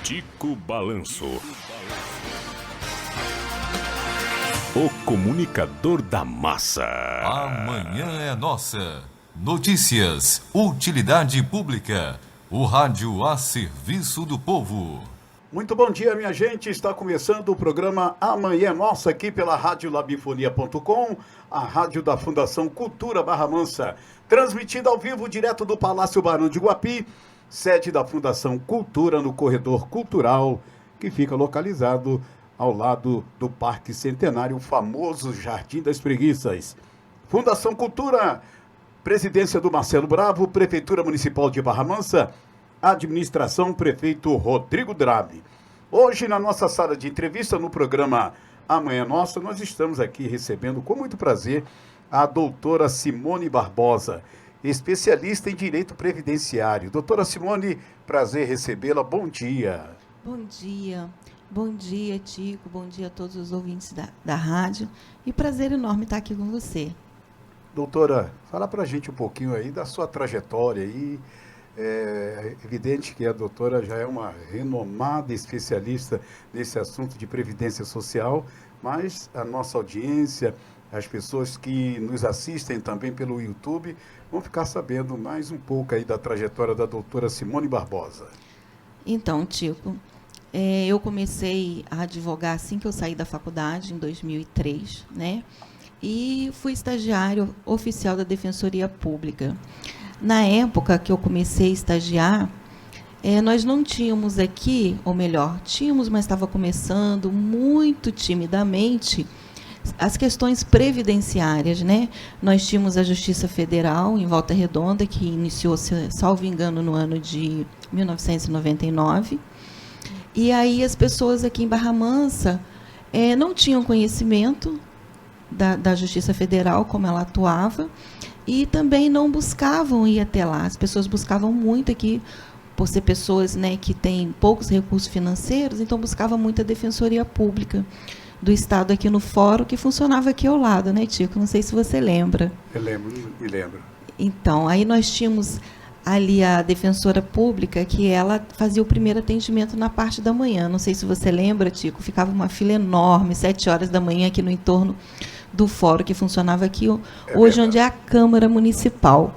Tico Balanço. O comunicador da massa. Amanhã é nossa. Notícias, utilidade pública. O rádio a serviço do povo. Muito bom dia, minha gente. Está começando o programa Amanhã é Nossa, aqui pela Rádio Labifonia.com, a rádio da Fundação Cultura Barra Mansa, transmitida ao vivo direto do Palácio Barão de Guapi, sede da Fundação Cultura no Corredor Cultural, que fica localizado ao lado do Parque Centenário, o famoso Jardim das Preguiças. Fundação Cultura, presidência do Marcelo Bravo, Prefeitura Municipal de Barra Mansa, administração prefeito Rodrigo Drabe. Hoje, na nossa sala de entrevista, no programa Amanhã Nossa, nós estamos aqui recebendo com muito prazer a doutora Simone Barbosa, especialista em direito previdenciário. Doutora Simone, prazer recebê-la. Bom dia. Bom dia. Bom dia, Tico. Bom dia a todos os ouvintes da rádio. E prazer enorme estar aqui com você. Doutora, fala para a gente um pouquinho aí da sua trajetória aí. É evidente que a doutora já é uma renomada especialista nesse assunto de previdência social, mas a nossa audiência, as pessoas que nos assistem também pelo YouTube, vão ficar sabendo mais um pouco aí da trajetória da doutora Simone Barbosa. Então, Tico, eu comecei a advogar assim que eu saí da faculdade, em 2003, né? E fui estagiário oficial da Defensoria Pública. Na época que eu comecei a estagiar, nós não tínhamos aqui, ou melhor, tínhamos, mas estava começando muito timidamente, as questões previdenciárias, né? Nós tínhamos a Justiça Federal em Volta Redonda, que iniciou-se, salvo engano, no ano de 1999. E aí as pessoas aqui em Barra Mansa não tinham conhecimento da Justiça Federal, como ela atuava, e também não buscavam ir até lá. As pessoas buscavam muito aqui, por ser pessoas, né, que têm poucos recursos financeiros, então buscavam muito a Defensoria Pública do Estado aqui no Fórum, que funcionava aqui ao lado, né, Tico? Não sei se você lembra. Eu lembro, me lembro. Então, aí nós tínhamos ali a Defensora Pública, que ela fazia o primeiro atendimento na parte da manhã. Não sei se você lembra, Tico, ficava uma fila enorme, 7 horas da manhã, aqui no entorno do fórum, que funcionava aqui hoje, onde é a Câmara Municipal.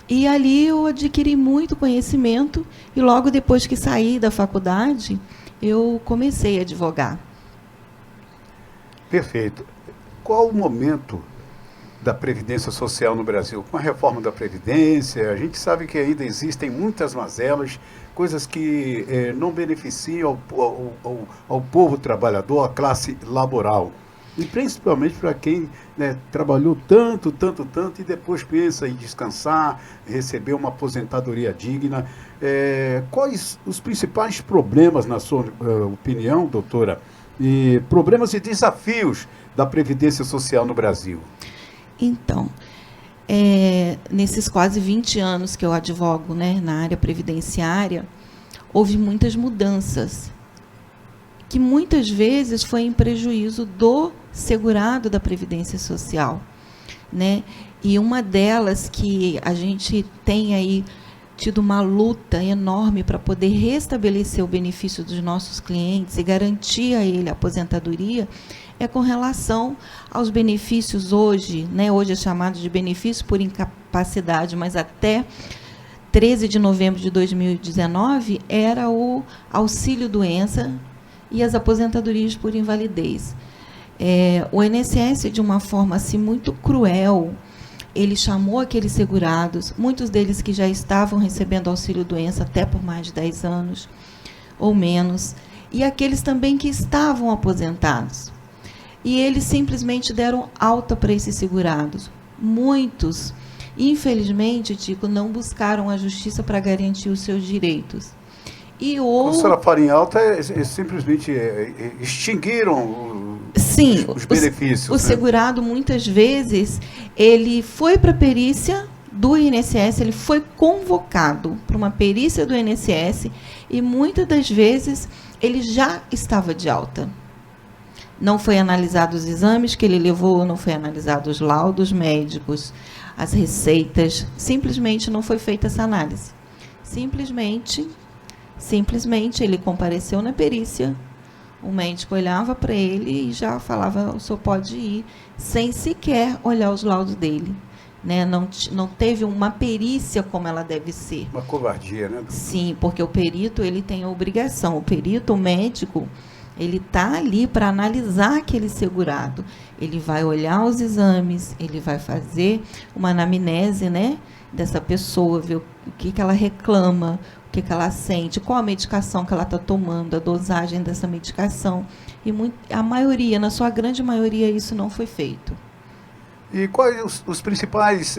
E ali eu adquiri muito conhecimento, e logo depois que saí da faculdade, eu comecei a advogar. Perfeito. Qual o momento da Previdência Social no Brasil? Com a reforma da Previdência, a gente sabe que ainda existem muitas mazelas, coisas que não beneficiam ao povo trabalhador, à classe laboral. E principalmente para quem, né, trabalhou tanto, e depois pensa em descansar, receber uma aposentadoria digna. Quais os principais problemas, na sua opinião, doutora, e problemas e desafios da Previdência Social no Brasil? Então, nesses quase 20 anos que eu advogo, né, na área previdenciária, houve muitas mudanças, que muitas vezes foi em prejuízo do segurado da Previdência Social, né? E uma delas que a gente tem aí tido uma luta enorme para poder restabelecer o benefício dos nossos clientes e garantir a ele a aposentadoria, é com relação aos benefícios hoje, né? Hoje é chamado de benefício por incapacidade, mas até 13 de novembro de 2019 era o auxílio-doença e as aposentadorias por invalidez. O INSS, de uma forma assim, muito cruel, ele chamou aqueles segurados, muitos deles que já estavam recebendo auxílio-doença até por mais de 10 anos ou menos, e aqueles também que estavam aposentados. E eles simplesmente deram alta para esses segurados. Muitos, infelizmente, Tico, não buscaram a justiça para garantir os seus direitos. Quando a senhora fala em alta, simplesmente extinguiram os benefícios. O segurado, muitas vezes, ele foi para a perícia do INSS, ele foi convocado para uma perícia do INSS e, muitas das vezes, ele já estava de alta. Não foi analisado os exames que ele levou, não foi analisado os laudos médicos, as receitas, simplesmente não foi feita essa análise. Simplesmente Simplesmente ele compareceu na perícia, o médico olhava para ele e já falava, o senhor pode ir, sem sequer olhar os laudos dele. Né? Não teve uma perícia como ela deve ser. Uma covardia, né? Sim, porque o perito ele tem a obrigação. O perito, o médico, ele está ali para analisar aquele segurado. Ele vai olhar os exames, ele vai fazer uma anamnese, né, dessa pessoa, ver o que ela reclama, o que ela sente, qual a medicação que ela está tomando, a dosagem dessa medicação. E a maioria, na sua grande maioria, isso não foi feito. E quais os principais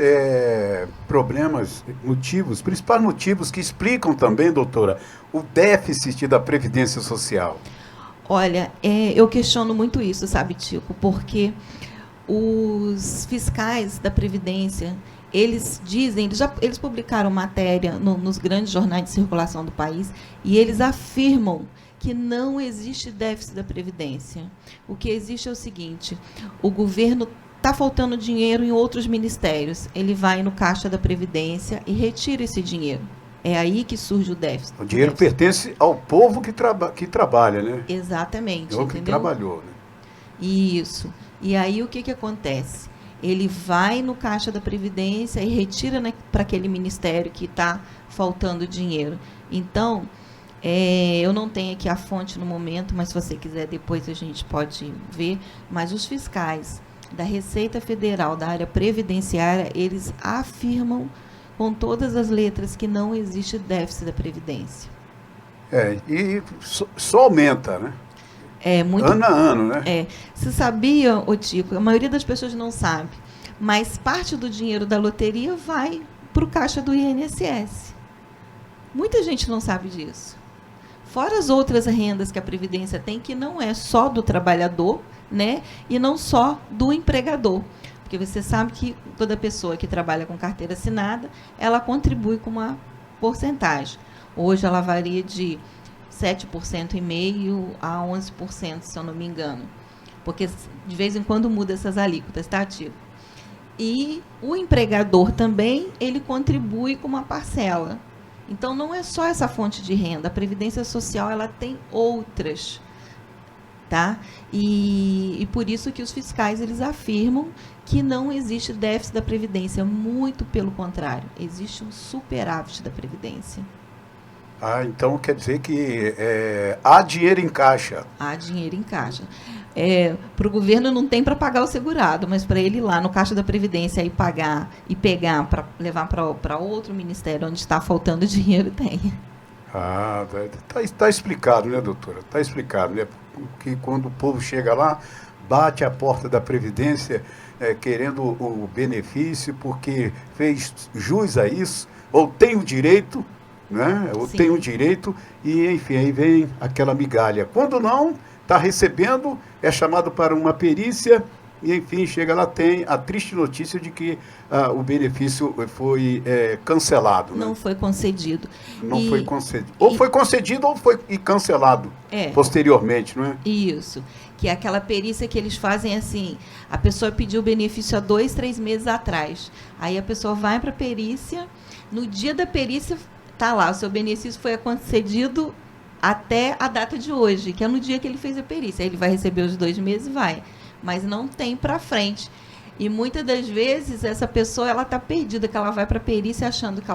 principais motivos que explicam também, doutora, o déficit da Previdência Social? Olha, eu questiono muito isso, sabe, Tico, porque os fiscais da Previdência, eles dizem, eles publicaram matéria nos grandes jornais de circulação do país, e eles afirmam que não existe déficit da Previdência. O que existe é o seguinte, o governo está faltando dinheiro em outros ministérios, ele vai no Caixa da Previdência e retira esse dinheiro. É aí que surge o déficit. O dinheiro pertence ao povo que trabalha, né? Exatamente. É o que trabalhou, né? Isso. E aí o que acontece? Ele vai no Caixa da Previdência e retira, né, para aquele ministério que está faltando dinheiro. Então, eu não tenho aqui a fonte no momento, mas se você quiser depois a gente pode ver. Mas os fiscais da Receita Federal, da área previdenciária, eles afirmam com todas as letras que não existe déficit da Previdência. E só aumenta, né? Ano a ano, né? Você sabia, Tico, a maioria das pessoas não sabe, mas parte do dinheiro da loteria vai para o caixa do INSS. Muita gente não sabe disso. Fora as outras rendas que a Previdência tem, que não é só do trabalhador, né? E não só do empregador. Porque você sabe que toda pessoa que trabalha com carteira assinada, ela contribui com uma porcentagem. Hoje ela varia de 7,5% a 11%, se eu não me engano. Porque de vez em quando muda essas alíquotas, tá, Tico? E o empregador também, ele contribui com uma parcela. Então, não é só essa fonte de renda. A Previdência Social, ela tem outras, tá? E por isso que os fiscais, eles afirmam que não existe déficit da Previdência. Muito pelo contrário, existe um superávit da Previdência. Então quer dizer que há dinheiro em caixa. Há dinheiro em caixa. Para o governo não tem para pagar o segurado, mas para ele ir lá no Caixa da Previdência e pagar e pegar para levar para outro ministério onde está faltando dinheiro, tem. Tá explicado, né, doutora? Está explicado, né? Que quando o povo chega lá, bate a porta da Previdência querendo o benefício porque fez jus a isso, ou tem o direito, né? Ou tem o direito, e enfim, aí vem aquela migalha. Quando não, está recebendo, é chamado para uma perícia, e enfim, chega lá, tem a triste notícia de que o benefício foi cancelado. Não, né? Foi concedido. Foi concedido. Ou foi concedido ou foi cancelado posteriormente, não é? Isso. Que é aquela perícia que eles fazem assim, a pessoa pediu o benefício há 2, 3 meses atrás. Aí a pessoa vai para a perícia, no dia da perícia, está lá, o seu benefício foi concedido até a data de hoje, que é no dia que ele fez a perícia. Aí ele vai receber os 2 meses e vai. Mas não tem para frente. E muitas das vezes essa pessoa ela está perdida, que ela vai para a perícia achando que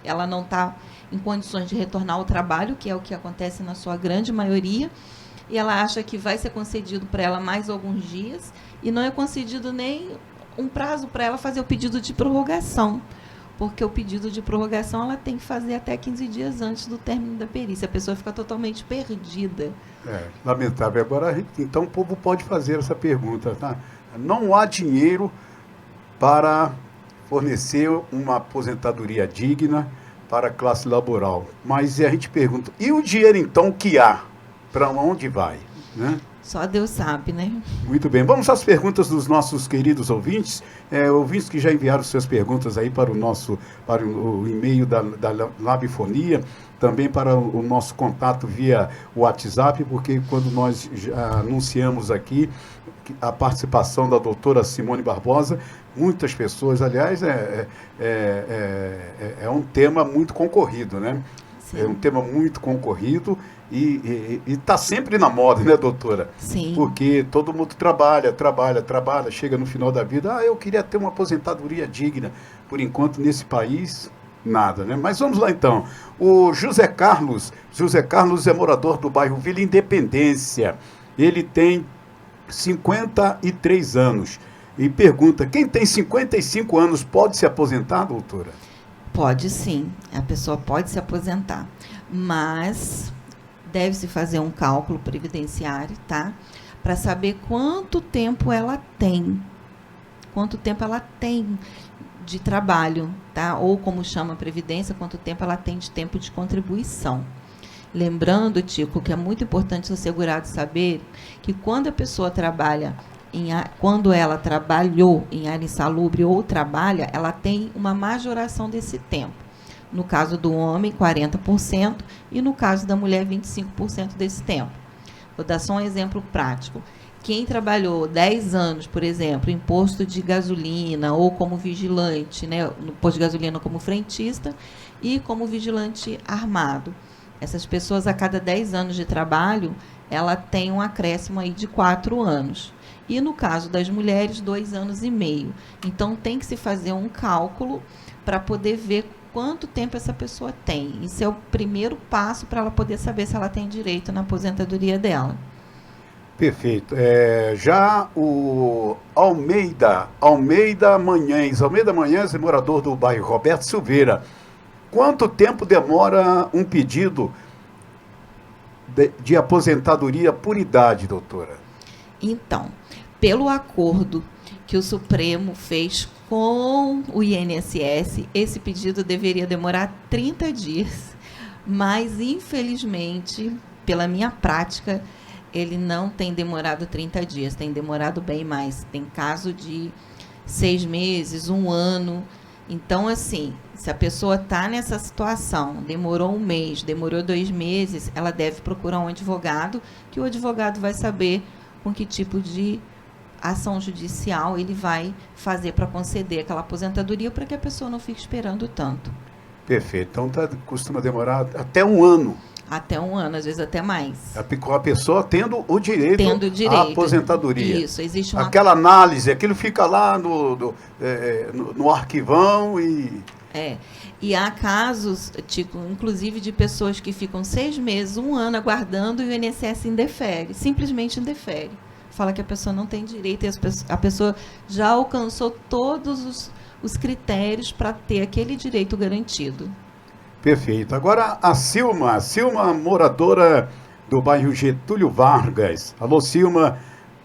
ela não está em condições de retornar ao trabalho, que é o que acontece na sua grande maioria, e ela acha que vai ser concedido para ela mais alguns dias, e não é concedido nem um prazo para ela fazer o pedido de prorrogação, porque o pedido de prorrogação ela tem que fazer até 15 dias antes do término da perícia. A pessoa fica totalmente perdida. Lamentável. Agora, então, o povo pode fazer essa pergunta, tá? Não há dinheiro para fornecer uma aposentadoria digna para a classe laboral. Mas a gente pergunta, e o dinheiro, então, que há? Para onde vai? Né? Só Deus sabe, né? Muito bem. Vamos às perguntas dos nossos queridos ouvintes. Ouvintes que já enviaram suas perguntas aí para o e-mail da Labifonia, também para o nosso contato via WhatsApp, porque quando nós anunciamos aqui a participação da doutora Simone Barbosa, muitas pessoas, aliás, é um tema muito concorrido, né? Sim. É um tema muito concorrido e está sempre na moda, né, doutora? Sim. Porque todo mundo trabalha, chega no final da vida, eu queria ter uma aposentadoria digna. Por enquanto, nesse país, nada, né? Mas vamos lá, então. O José Carlos é morador do bairro Vila Independência. Ele tem 53 anos. E pergunta, quem tem 55 anos pode se aposentar, doutora? Pode sim, a pessoa pode se aposentar, mas deve-se fazer um cálculo previdenciário, tá? Para saber quanto tempo ela tem de trabalho, tá? Ou como chama a Previdência, quanto tempo ela tem de tempo de contribuição. Lembrando, Tico, que é muito importante o segurado saber que quando a pessoa trabalha quando ela trabalhou em área insalubre ou trabalha, ela tem uma majoração desse tempo. No caso do homem, 40%, e no caso da mulher, 25% desse tempo. Vou dar só um exemplo prático. Quem trabalhou 10 anos, por exemplo, em posto de gasolina ou como vigilante, né, no posto de gasolina como frentista e como vigilante armado. Essas pessoas, a cada 10 anos de trabalho, ela tem um acréscimo aí de 4 anos. E no caso das mulheres, 2 anos e meio. Então, tem que se fazer um cálculo para poder ver quanto tempo essa pessoa tem. Isso é o primeiro passo para ela poder saber se ela tem direito na aposentadoria dela. Perfeito. Já o Almeida Manhães é morador do bairro Roberto Silveira. Quanto tempo demora um pedido de aposentadoria por idade, doutora? Então, pelo acordo que o Supremo fez com o INSS, esse pedido deveria demorar 30 dias, mas, infelizmente, pela minha prática, ele não tem demorado 30 dias, tem demorado bem mais. Tem caso de 6 meses, 1 ano. Então, assim, se a pessoa está nessa situação, demorou 1 mês, demorou 2 meses, ela deve procurar um advogado, que o advogado vai saber com que tipo de ação judicial ele vai fazer para conceder aquela aposentadoria, para que a pessoa não fique esperando tanto. Perfeito. Então, costuma demorar até 1 ano. Até 1 ano, às vezes até mais. A pessoa tendo o direito à aposentadoria. Isso, existe uma... Aquela análise, aquilo fica lá no arquivão e... E há casos, tipo, inclusive de pessoas que ficam 6 meses, 1 ano aguardando e o INSS indefere, simplesmente indefere. Fala que a pessoa não tem direito e a pessoa já alcançou todos os critérios para ter aquele direito garantido. Perfeito. Agora a Silma, moradora do bairro Getúlio Vargas. Alô, Silma,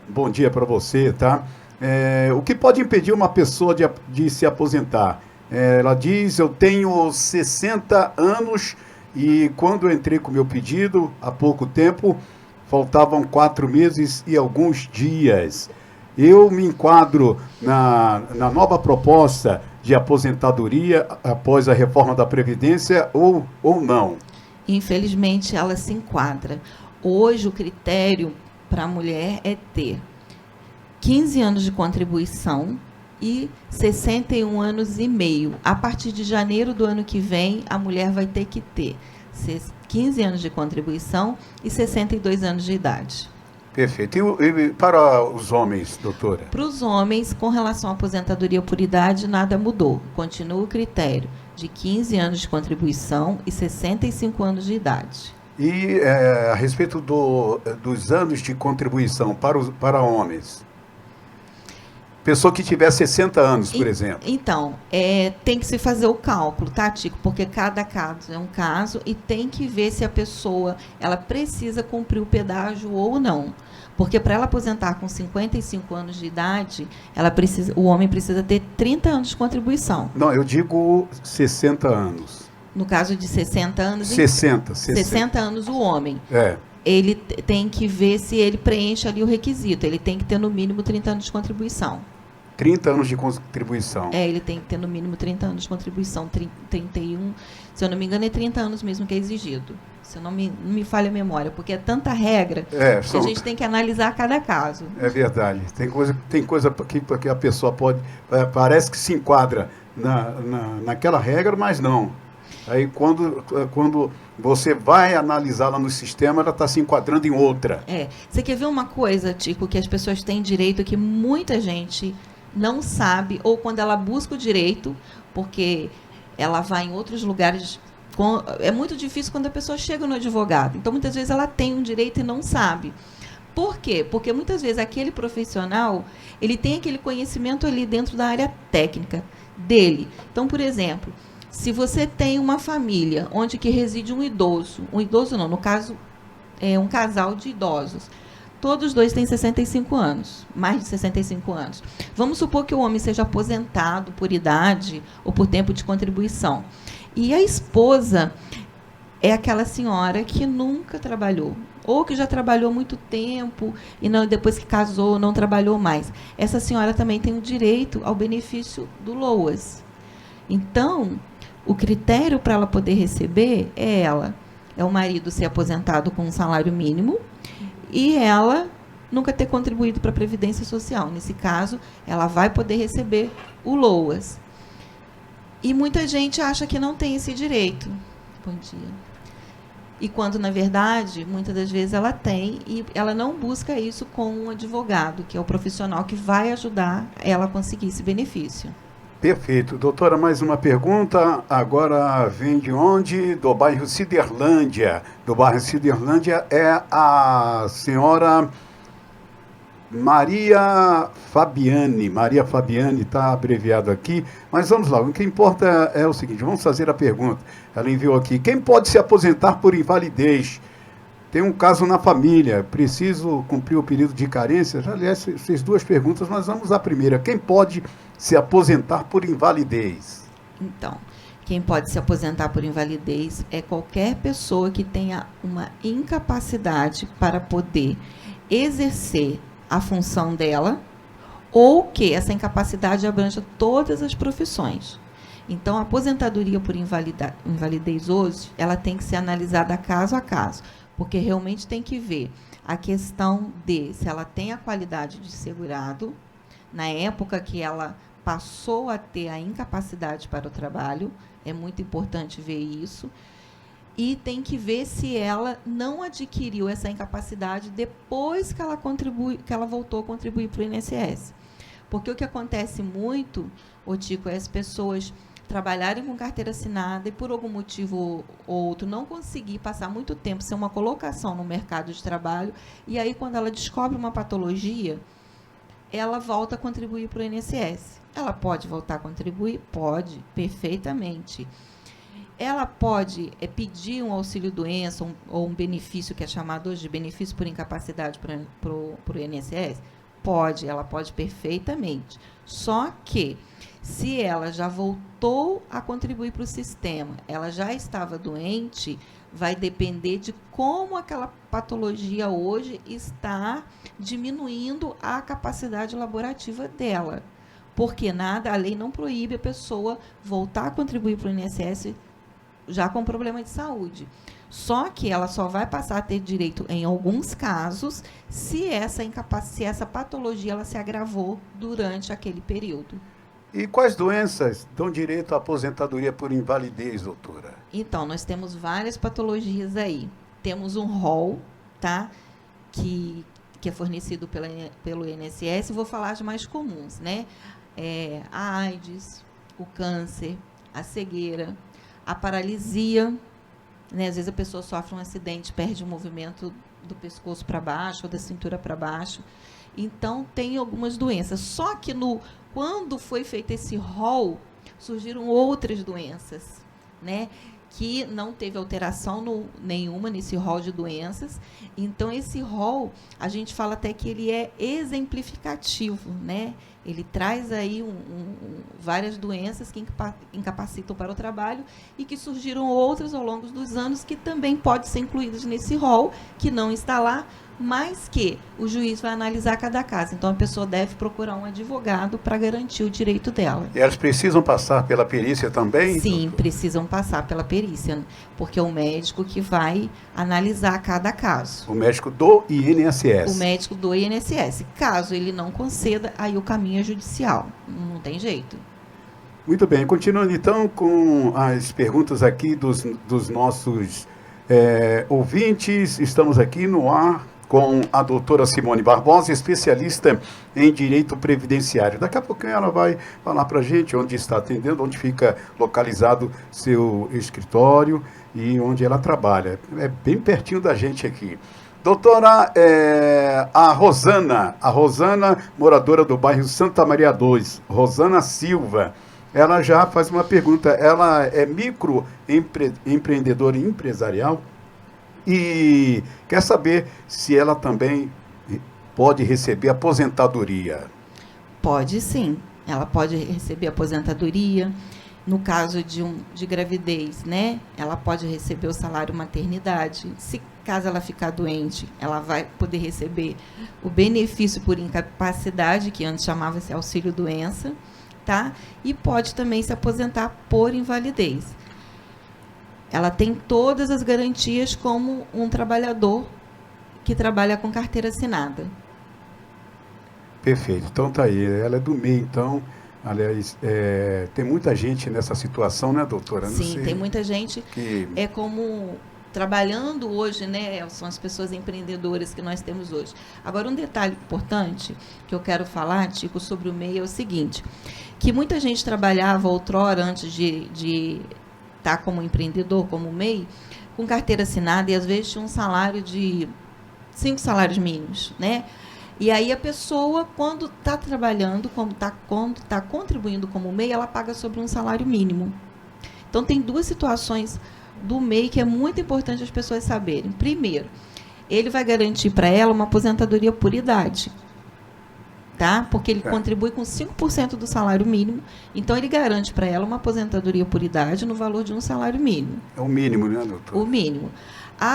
bom dia para você, tá? O que pode impedir uma pessoa de se aposentar? Ela diz, eu tenho 60 anos e quando eu entrei com o meu pedido, há pouco tempo, faltavam 4 meses e alguns dias. Eu me enquadro na nova proposta de aposentadoria após a reforma da Previdência ou não? Infelizmente, ela se enquadra. Hoje, o critério para a mulher é ter 15 anos de contribuição e 61 anos e meio. A partir de janeiro do ano que vem, a mulher vai ter que ter 15 anos de contribuição e 62 anos de idade. Perfeito. E para os homens, doutora? Para os homens, com relação à aposentadoria por idade, nada mudou. Continua o critério de 15 anos de contribuição e 65 anos de idade. E a respeito dos anos de contribuição para homens? Pessoa que tiver 60 anos, por exemplo. Então, tem que se fazer o cálculo, tá, Tico? Porque cada caso é um caso e tem que ver se a pessoa ela precisa cumprir o pedágio ou não. Porque para ela aposentar com 55 anos de idade, o homem precisa ter 30 anos de contribuição. Não, eu digo 60 anos. No caso de 60 anos... 60 anos o homem. Ele tem que ver se ele preenche ali o requisito. Ele tem que ter no mínimo 30 anos de contribuição. 30 anos de contribuição. Ele tem que ter no mínimo 30 anos de contribuição. 31, se eu não me engano, é 30 anos mesmo que é exigido. Se não me falha a memória, porque é tanta regra que a gente tem que analisar cada caso. É verdade. Tem coisa que a pessoa pode... parece que se enquadra naquela regra, mas não. Aí quando você vai analisá-la no sistema, ela está se enquadrando em outra. Você quer ver uma coisa, Tico, que as pessoas têm direito que muita gente não sabe, ou quando ela busca o direito, porque ela vai em outros lugares. É muito difícil quando a pessoa chega no advogado. Então, muitas vezes, ela tem um direito e não sabe. Por quê? Porque muitas vezes aquele profissional, ele tem aquele conhecimento ali dentro da área técnica dele. Então, por exemplo, se você tem uma família onde que reside um idoso não, no caso, um casal de idosos, todos os dois têm 65 anos, mais de 65 anos. Vamos supor que o homem seja aposentado por idade ou por tempo de contribuição. E a esposa é aquela senhora que nunca trabalhou, ou que já trabalhou muito tempo e depois que casou não trabalhou mais. Essa senhora também tem o direito ao benefício do LOAS. Então, o critério para ela poder receber é o marido ser aposentado com um salário mínimo e ela nunca ter contribuído para a Previdência Social. Nesse caso, ela vai poder receber o LOAS. E muita gente acha que não tem esse direito. Bom dia. E quando, na verdade, muitas das vezes ela tem, e ela não busca isso com um advogado, que é o profissional que vai ajudar ela a conseguir esse benefício. Perfeito. Doutora, mais uma pergunta. Agora vem de onde? Do bairro Ciderlândia. Do bairro Ciderlândia é a senhora Maria Fabiane. Maria Fabiane está abreviado aqui. Mas vamos lá. O que importa é o seguinte. Vamos fazer a pergunta. Ela enviou aqui. Quem pode se aposentar por invalidez? Tem um caso na família. Preciso cumprir o período de carência? Aliás, fez duas perguntas, mas vamos à primeira. Quem pode se aposentar por invalidez? Então, quem pode se aposentar por invalidez é qualquer pessoa que tenha uma incapacidade para poder exercer a função dela, ou que essa incapacidade abranja todas as profissões. Então, a aposentadoria por invalidez hoje, ela tem que ser analisada caso a caso, porque realmente tem que ver a questão de se ela tem a qualidade de segurado, na época que ela passou a ter a incapacidade para o trabalho, é muito importante ver isso, e tem que ver se ela não adquiriu essa incapacidade depois que ela voltou a contribuir para o INSS. Porque o que acontece muito, Tico, é as pessoas trabalharem com carteira assinada e, por algum motivo ou outro, não conseguir passar muito tempo sem uma colocação no mercado de trabalho, e aí, quando ela descobre uma patologia, ela volta a contribuir para o INSS. Ela pode voltar a contribuir? Pode, perfeitamente. Ela pode pedir um auxílio-doença ou um benefício que é chamado hoje de benefício por incapacidade para o INSS? Pode, ela pode perfeitamente. Só que, se ela já voltou a contribuir para o sistema, ela já estava doente, vai depender de como aquela patologia hoje está diminuindo a capacidade laborativa dela. Porque a lei não proíbe a pessoa voltar a contribuir para o INSS já com problema de saúde. Só que ela só vai passar a ter direito, em alguns casos, se essa patologia ela se agravou durante aquele período. E quais doenças dão direito à aposentadoria por invalidez, doutora? Então, nós temos várias patologias aí. Temos um rol, tá? Que é fornecido pelo INSS. Vou falar de mais comuns, né? A AIDS, o câncer, a cegueira, a paralisia, né? Às vezes a pessoa sofre um acidente, perde o movimento do pescoço para baixo ou da cintura para baixo. Então, tem algumas doenças. Só que quando foi feito esse rol, surgiram outras doenças, né? Que não teve alteração nenhuma nesse rol de doenças. Então, esse rol, a gente fala até que ele é exemplificativo, né? Ele traz aí várias doenças que incapacitam para o trabalho e que surgiram outras ao longo dos anos que também podem ser incluídas nesse rol, que não está lá, mas que o juiz vai analisar cada caso. Então, a pessoa deve procurar um advogado para garantir o direito dela. E elas precisam passar pela perícia também? Sim, doutor? Precisam passar pela perícia, porque é o médico que vai analisar cada caso. O médico do INSS. O médico do INSS. Caso ele não conceda, aí o caminho é judicial. Não tem jeito. Muito bem, continuando então com as perguntas aqui dos nossos ouvintes. Estamos aqui no ar com a doutora Simone Barbosa, especialista em direito previdenciário. Daqui a pouquinho ela vai falar para a gente onde está atendendo, onde fica localizado seu escritório e onde ela trabalha. É bem pertinho da gente aqui. Doutora, a Rosana, moradora do bairro Santa Maria 2, Rosana Silva, ela já faz uma pergunta. Ela é microempreendedora empresarial e quer saber se ela também pode receber aposentadoria. Pode sim, ela pode receber aposentadoria. No caso de gravidez, né? Ela pode receber o salário maternidade. Se caso ela ficar doente, ela vai poder receber o benefício por incapacidade, que antes chamava-se auxílio-doença, tá? E pode também se aposentar por invalidez. Ela tem todas as garantias como um trabalhador que trabalha com carteira assinada. Perfeito. Então tá aí. Ela é do MEI, então. Aliás, tem muita gente nessa situação, né, doutora? Sim, tem muita gente. É como trabalhando hoje, né? São as pessoas empreendedoras que nós temos hoje. Agora, um detalhe importante que eu quero falar, Tico, sobre o MEI é o seguinte, que muita gente trabalhava outrora, antes de estar como empreendedor, como MEI, com carteira assinada, e às vezes tinha um salário de 5 salários mínimos, né? E aí a pessoa, quando está trabalhando, quando está contribuindo como MEI, ela paga sobre um salário mínimo. Então, tem duas situações do MEI que é muito importante as pessoas saberem. Primeiro, ele vai garantir para ela uma aposentadoria por idade, tá? Porque ele contribui com 5% do salário mínimo, então ele garante para ela uma aposentadoria por idade no valor de um salário mínimo. É o mínimo, né, doutora? O mínimo.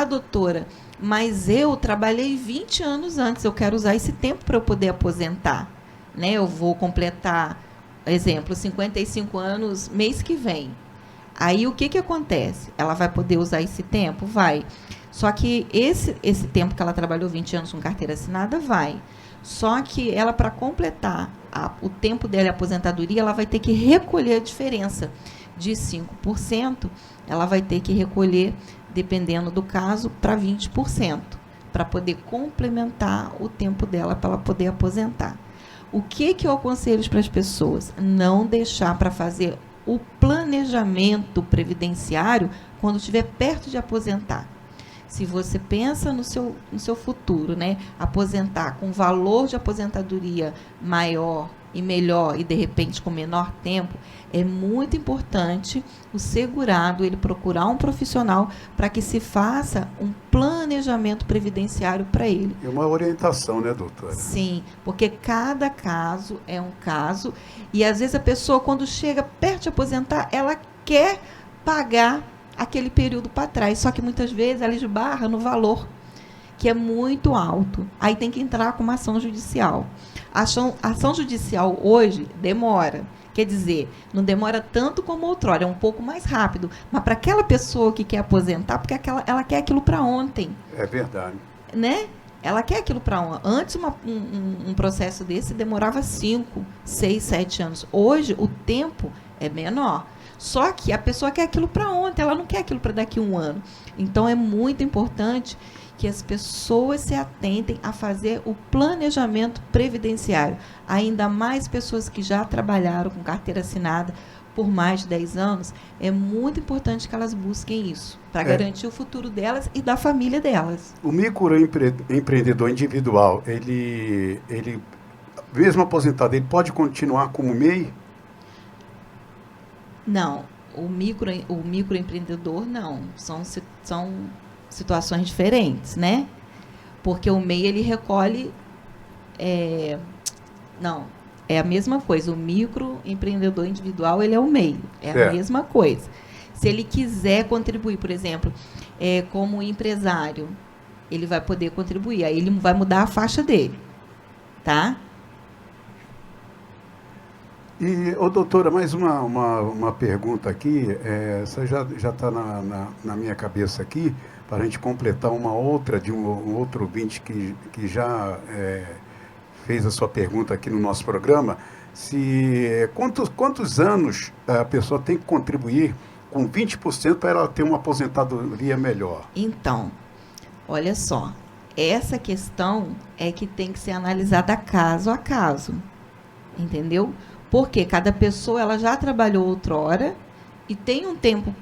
Doutora, mas eu trabalhei 20 anos antes, eu quero usar esse tempo para eu poder aposentar, né? Eu vou completar, exemplo, 55 anos mês que vem. Aí o que acontece? Ela vai poder usar esse tempo? Vai. Só que esse tempo que ela trabalhou 20 anos com carteira assinada, vai. Só que ela, para completar o tempo dela de aposentadoria, ela vai ter que recolher a diferença de 5%, ela vai ter que recolher, dependendo do caso, para 20%, para poder complementar o tempo dela, para ela poder aposentar. O que eu aconselho para as pessoas? Não deixar para fazer o planejamento previdenciário quando estiver perto de aposentar. Se você pensa no seu futuro, né, aposentar com valor de aposentadoria maior e melhor e, de repente, com menor tempo, é muito importante o segurado ele procurar um profissional para que se faça um planejamento previdenciário para ele. É uma orientação, né, doutora? Sim, porque cada caso é um caso e, às vezes, a pessoa, quando chega perto de aposentar, ela quer pagar aquele período para trás, só que muitas vezes ela esbarra no valor, que é muito alto. Aí tem que entrar com uma ação judicial. A ação judicial hoje demora. Quer dizer, não demora tanto como outrora, é um pouco mais rápido. Mas para aquela pessoa que quer aposentar, porque ela quer aquilo para ontem. É verdade. Né? Ela quer aquilo para ontem. Antes, um processo desse demorava 5, 6, 7 anos. Hoje, o tempo é menor. Só que a pessoa quer aquilo para ontem, ela não quer aquilo para daqui a um ano. Então, é muito importante que as pessoas se atentem a fazer o planejamento previdenciário. Ainda mais pessoas que já trabalharam com carteira assinada por mais de 10 anos, é muito importante que elas busquem isso, para garantir o futuro delas e da família delas. O microempreendedor individual, ele mesmo aposentado, ele pode continuar como MEI? Não, o microempreendedor não, são situações diferentes, né? Porque o MEI, ele recolhe, não, é a mesma coisa, o microempreendedor individual, ele é o MEI, a mesma coisa. Se ele quiser contribuir, por exemplo, como empresário, ele vai poder contribuir, aí ele vai mudar a faixa dele, tá? E, doutora, mais uma pergunta aqui, essa já está na minha cabeça aqui, para a gente completar uma outra de um outro ouvinte que já fez a sua pergunta aqui no nosso programa. Quantos anos a pessoa tem que contribuir com 20% para ela ter uma aposentadoria melhor? Então, olha só, essa questão é que tem que ser analisada caso a caso, entendeu? Porque cada pessoa ela já trabalhou outrora e tem um tempo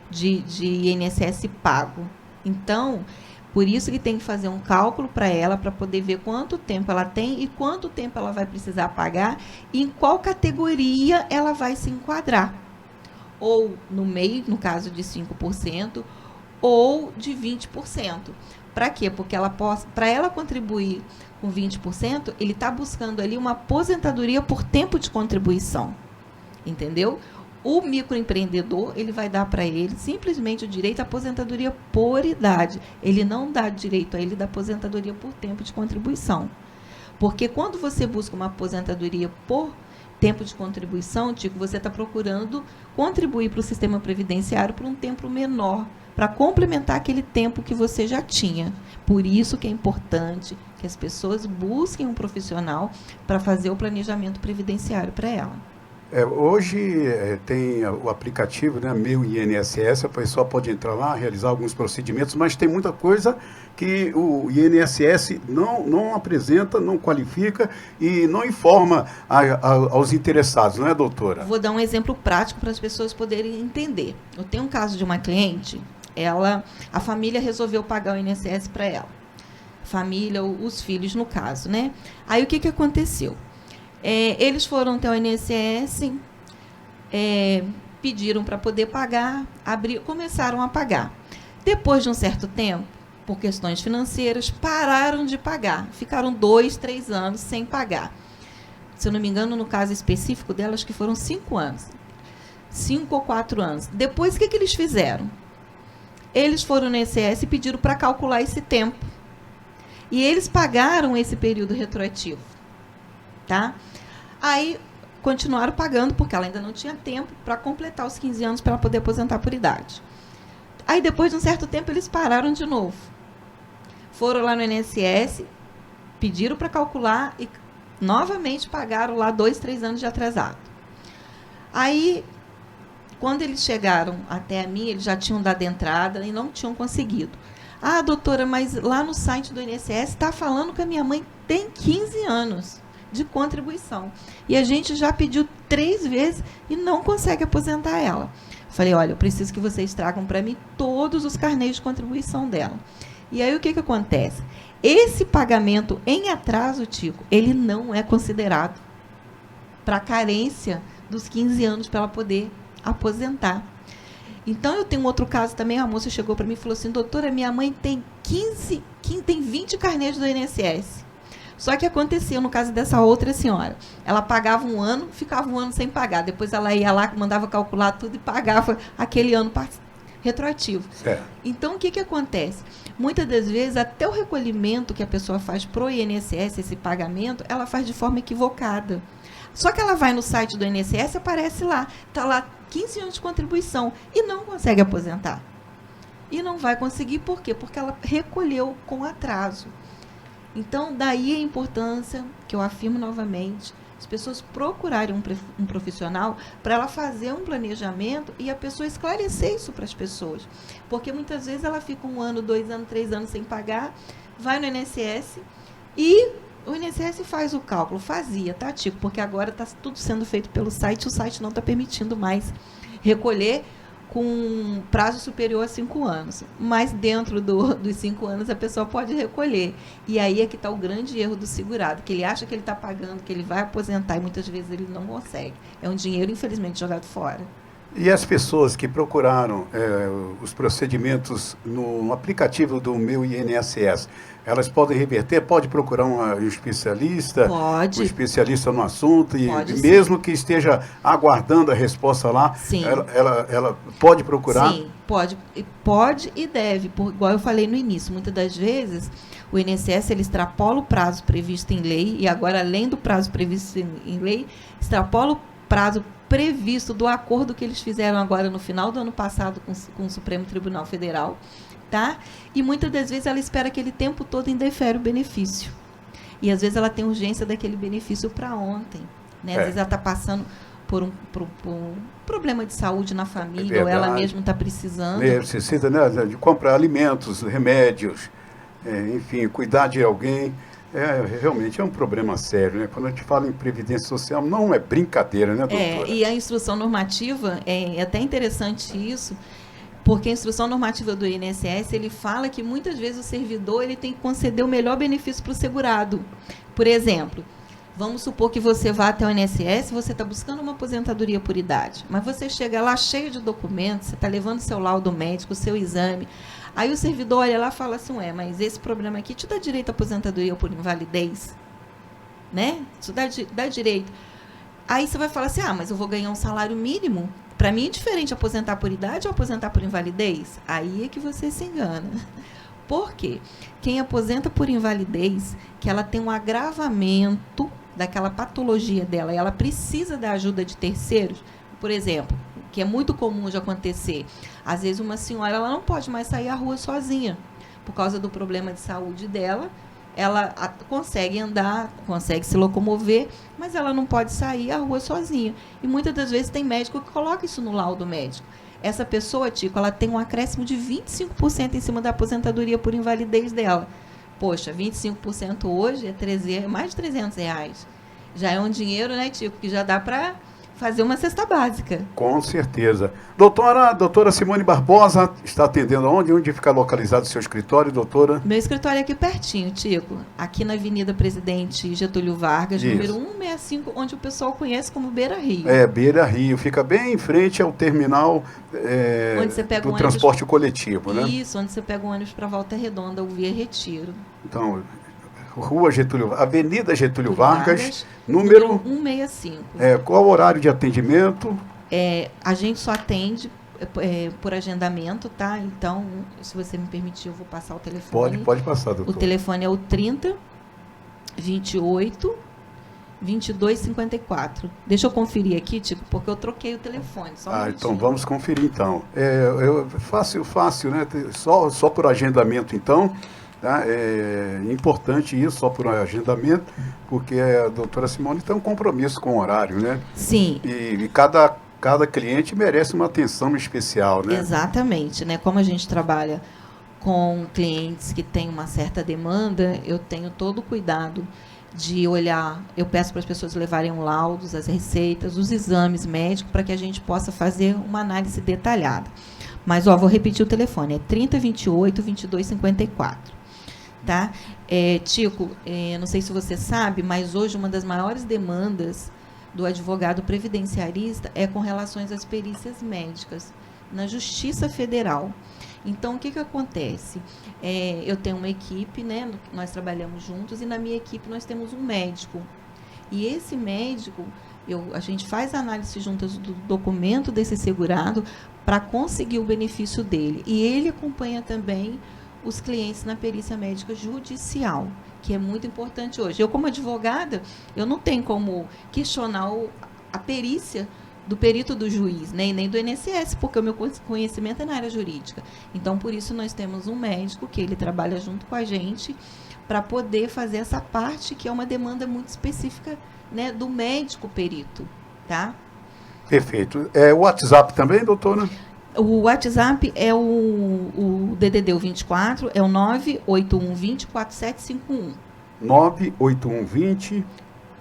de INSS pago. Então, por isso que tem que fazer um cálculo para ela, para poder ver quanto tempo ela tem e quanto tempo ela vai precisar pagar e em qual categoria ela vai se enquadrar. Ou no meio, no caso de 5%, ou de 20%. Para quê? Porque para ela contribuir com 20%, ele está buscando ali uma aposentadoria por tempo de contribuição. Entendeu? O microempreendedor, ele vai dar para ele simplesmente o direito à aposentadoria por idade. Ele não dá direito a ele da aposentadoria por tempo de contribuição. Porque quando você busca uma aposentadoria por tempo de contribuição, Tico, você está procurando contribuir para o sistema previdenciário por um tempo menor, para complementar aquele tempo que você já tinha. Por isso que é importante que as pessoas busquem um profissional para fazer o planejamento previdenciário para ela. Hoje tem o aplicativo, né, Meu INSS, a pessoa pode entrar lá, realizar alguns procedimentos, mas tem muita coisa que o INSS não apresenta, não qualifica e não informa aos interessados, não é, doutora? Vou dar um exemplo prático para as pessoas poderem entender. Eu tenho um caso de uma cliente, a família resolveu pagar o INSS para ela. Família, os filhos no caso, né? Aí o que aconteceu? Eles foram até o INSS, pediram para poder pagar, começaram a pagar. Depois de um certo tempo, por questões financeiras, pararam de pagar. Ficaram 2, 3 anos sem pagar. Se eu não me engano, no caso específico delas, que foram 5 anos. 5 ou 4 anos. Depois, o que eles fizeram? Eles foram no INSS e pediram para calcular esse tempo. E eles pagaram esse período retroativo. Tá? Aí, continuaram pagando, porque ela ainda não tinha tempo para completar os 15 anos para ela poder aposentar por idade. Aí, depois de um certo tempo, eles pararam de novo. Foram lá no INSS, pediram para calcular e novamente pagaram lá 2, 3 anos de atrasado. Aí, quando eles chegaram até a mim, eles já tinham dado entrada e não tinham conseguido. Ah, doutora, mas lá no site do INSS está falando que a minha mãe tem 15 anos de contribuição. E a gente já pediu 3 vezes e não consegue aposentar ela. Falei, olha, eu preciso que vocês tragam para mim todos os carnês de contribuição dela. E aí o que acontece? Esse pagamento em atraso, Tico, ele não é considerado para a carência dos 15 anos para ela poder aposentar. Então, eu tenho um outro caso também, a moça chegou para mim e falou assim, doutora, minha mãe tem 20 carnês do INSS. Só que aconteceu no caso dessa outra senhora. Ela pagava um ano, ficava um ano sem pagar. Depois ela ia lá, mandava calcular tudo e pagava aquele ano retroativo. Então, o que acontece? Muitas das vezes, até o recolhimento que a pessoa faz para o INSS, esse pagamento, ela faz de forma equivocada. Só que ela vai no site do INSS, aparece lá, está lá 15 anos de contribuição e não consegue aposentar. E não vai conseguir, por quê? Porque ela recolheu com atraso. Então, daí a importância, que eu afirmo novamente, as pessoas procurarem um profissional para ela fazer um planejamento e a pessoa esclarecer isso para as pessoas. Porque muitas vezes ela fica 1 ano, 2 anos, 3 anos sem pagar, vai no INSS e o INSS faz o cálculo. Fazia, tá, Tico? Porque agora está tudo sendo feito pelo site, o site não está permitindo mais recolher com prazo superior a 5 anos. Mas dentro dos 5 anos a pessoa pode recolher. E aí é que está o grande erro do segurado, que ele acha que ele está pagando, que ele vai aposentar e muitas vezes ele não consegue. É um dinheiro, infelizmente, jogado fora. E as pessoas que procuraram os procedimentos no aplicativo do Meu INSS, elas podem reverter? Pode procurar um especialista? Pode. Um especialista no assunto? E pode, mesmo sim. que esteja aguardando a resposta lá, sim. Ela pode procurar? Sim, pode e deve. Igual eu falei no início, muitas das vezes o INSS ele extrapola o prazo previsto em lei e agora, além do prazo previsto em lei, extrapola o prazo previsto do acordo que eles fizeram agora no final do ano passado com o Supremo Tribunal Federal, tá? E muitas das vezes ela espera aquele tempo todo e indefere o benefício. E às vezes ela tem urgência daquele benefício para ontem, né? Às vezes ela está passando por um problema de saúde na família, ou ela mesma está precisando. Necessita, né, de comprar alimentos, remédios, enfim, cuidar de alguém. Realmente é um problema sério, né? Quando a gente fala em previdência social, não é brincadeira, né, doutora? E a instrução normativa, é até interessante isso, porque a instrução normativa do INSS, ele fala que muitas vezes o servidor ele tem que conceder o melhor benefício para o segurado. Por exemplo, vamos supor que você vá até o INSS, você está buscando uma aposentadoria por idade, mas você chega lá cheio de documentos, você está levando seu laudo médico, seu exame. Aí o servidor olha lá e fala assim, mas esse problema aqui te dá direito à aposentadoria por invalidez? Né? Isso dá direito. Aí você vai falar assim, mas eu vou ganhar um salário mínimo? Para mim é diferente aposentar por idade ou aposentar por invalidez? Aí é que você se engana. Por quê? Quem aposenta por invalidez, que ela tem um agravamento daquela patologia dela, e ela precisa da ajuda de terceiros, por exemplo, que é muito comum de acontecer. Às vezes uma senhora ela não pode mais sair à rua sozinha, por causa do problema de saúde dela. Ela consegue andar, consegue se locomover, mas ela não pode sair à rua sozinha. E muitas das vezes tem médico que coloca isso no laudo médico. Essa pessoa, Tico, ela tem um acréscimo de 25% em cima da aposentadoria por invalidez dela. Poxa, 25% hoje é mais de R$300. Já é um dinheiro, né, Tico, que já dá para fazer uma cesta básica. Com certeza. Doutora Simone Barbosa está atendendo aonde? Onde fica localizado o seu escritório, doutora? Meu escritório é aqui pertinho, Tico. Aqui na Avenida Presidente Getúlio Vargas, número 165, onde o pessoal conhece como Beira Rio. Beira Rio. Fica bem em frente ao terminal onde você pega do transporte coletivo, né? Isso, onde você pega um ônibus para Volta Redonda, ou via Retiro. Então, Avenida Getúlio Vargas, número 165. Qual o horário de atendimento? A gente só atende por agendamento, tá? Então, se você me permitir, eu vou passar o telefone. Pode passar, doutor. O telefone é o 30 28 22 54. Deixa eu conferir aqui, Tico, porque eu troquei o telefone. Então vamos conferir, então. Fácil, né? Só por agendamento, então. Tá? É importante isso, só por agendamento, porque a doutora Simone tem um compromisso com o horário, né? Sim. E cada cliente merece uma atenção especial, né? Exatamente, né? Como a gente trabalha com clientes que têm uma certa demanda, eu tenho todo o cuidado de olhar, eu peço para as pessoas levarem os laudos, as receitas, os exames médicos, para que a gente possa fazer uma análise detalhada. Mas, vou repetir o telefone, é 30 28 22 54. Tá? Tico, não sei se você sabe, mas hoje uma das maiores demandas do advogado previdenciarista é com relações às perícias médicas na Justiça Federal. Então, o que acontece? Eu tenho uma equipe, né, nós trabalhamos juntos, e na minha equipe nós temos um médico. E esse médico, a gente faz a análise juntas do documento desse segurado para conseguir o benefício dele. E ele acompanha também os clientes na perícia médica judicial, que é muito importante hoje. Eu, como advogada, eu não tenho como questionar a perícia do perito do juiz, né, nem do INSS, porque o meu conhecimento é na área jurídica. Então, por isso, nós temos um médico que ele trabalha junto com a gente para poder fazer essa parte, que é uma demanda muito específica, né, do médico perito. Tá? Perfeito. O WhatsApp também, doutora? O WhatsApp é o DDD 24, é o 98120 4751. 98120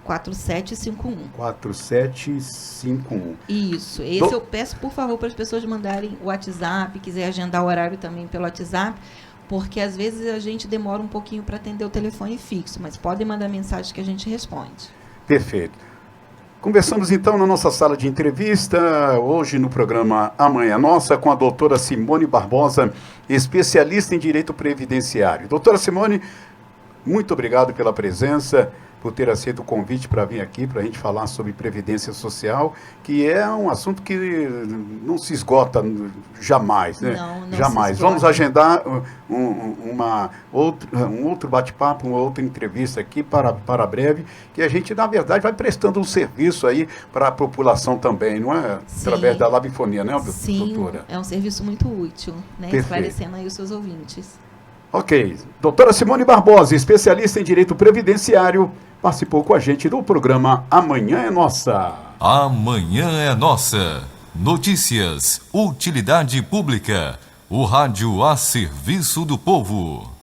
4751. 4751. Isso. Esse eu peço, por favor, para as pessoas mandarem o WhatsApp, quiser agendar o horário também pelo WhatsApp, porque às vezes a gente demora um pouquinho para atender o telefone fixo, mas podem mandar mensagem que a gente responde. Perfeito. Conversamos então na nossa sala de entrevista, hoje no programa Amanhã Nossa, com a doutora Simone Barbosa, especialista em direito previdenciário. Doutora Simone, muito obrigado pela presença, por ter aceito o convite para vir aqui, para a gente falar sobre previdência social, que é um assunto que não se esgota jamais, né? Não jamais. Vamos agendar um outro bate-papo, uma outra entrevista aqui para breve, que a gente, na verdade, vai prestando um serviço aí para a população também, não é? Sim. Através da Labifonia, né, doutora? Sim, é um serviço muito útil, né? Perfeito. Esclarecendo aí os seus ouvintes. Ok. Doutora Simone Barbosa, especialista em direito previdenciário, participou com a gente do programa Amanhã é Nossa. Amanhã é nossa. Notícias, utilidade pública. O rádio a serviço do povo.